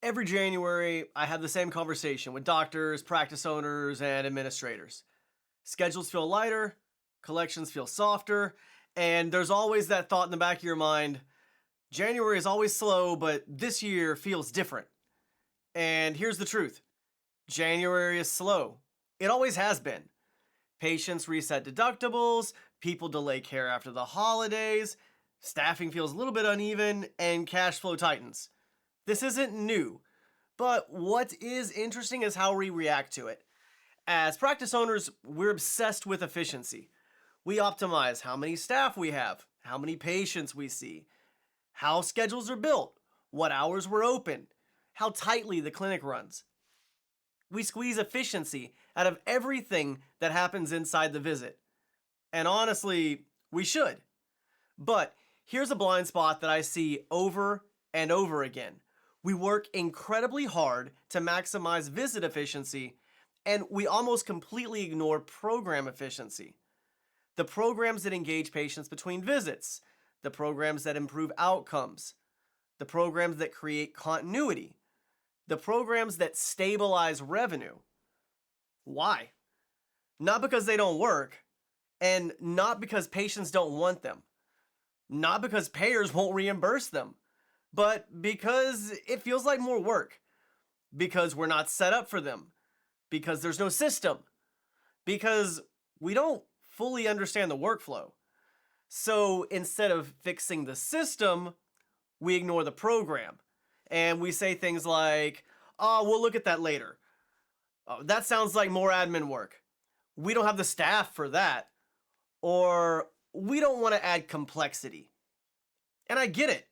Every January, I have the same conversation with doctors, practice owners, and administrators. Schedules feel lighter, collections feel softer, and there's always that thought in the back of your mind January is always slow, but this year feels different. And here's the truth January is slow. It always has been. Patients reset deductibles, people delay care after the holidays, staffing feels a little bit uneven, and cash flow tightens. This isn't new, but what is interesting is how we react to it. As practice owners, we're obsessed with efficiency. We optimize how many staff we have, how many patients we see, how schedules are built, what hours we're open, how tightly the clinic runs. We squeeze efficiency out of everything that happens inside the visit. And honestly, we should. But here's a blind spot that I see over and over again. We work incredibly hard to maximize visit efficiency, and we almost completely ignore program efficiency. The programs that engage patients between visits, the programs that improve outcomes, the programs that create continuity, the programs that stabilize revenue. Why? Not because they don't work, and not because patients don't want them, not because payers won't reimburse them, but because it feels like more work, because we're not set up for them, because there's no system, because we don't fully understand the workflow. So instead of fixing the system, we ignore the program. And we say things like, oh, we'll look at that later. Oh, that sounds like more admin work. We don't have the staff for that. Or we don't want to add complexity. And I get it.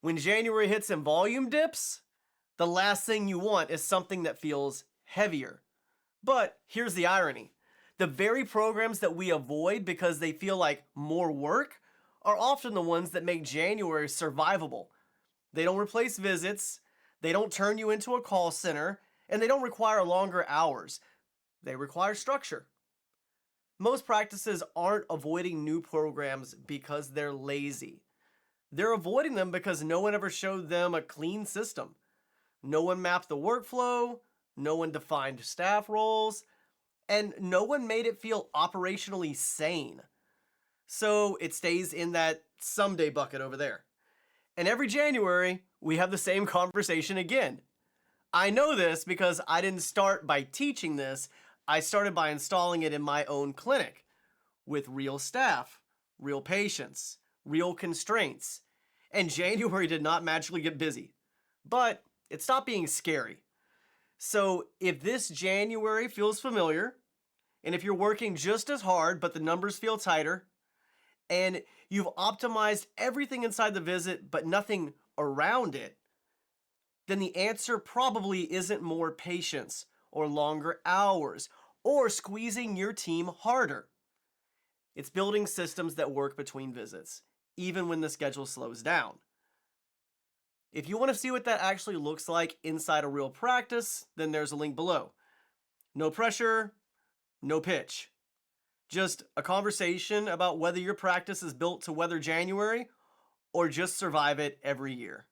When January hits and volume dips, the last thing you want is something that feels heavier. But here's the irony. The very programs that we avoid because they feel like more work are often the ones that make January survivable. They don't replace visits, they don't turn you into a call center, and they don't require longer hours. They require structure. Most practices aren't avoiding new programs because they're lazy. They're avoiding them because no one ever showed them a clean system. No one mapped the workflow, no one defined staff roles, and no one made it feel operationally sane. So it stays in that someday bucket over there. And every January, we have the same conversation again. I know this because I didn't start by teaching this, I started by installing it in my own clinic with real staff, real patients, real constraints. And January did not magically get busy, but it stopped being scary. So if this January feels familiar, and if you're working just as hard but the numbers feel tighter, and you've optimized everything inside the visit but nothing around it, then the answer probably isn't more patience or longer hours or squeezing your team harder. It's building systems that work between visits, even when the schedule slows down. If you want to see what that actually looks like inside a real practice, then there's a link below. No pressure, no pitch. Just a conversation about whether your practice is built to weather January or just survive it every year.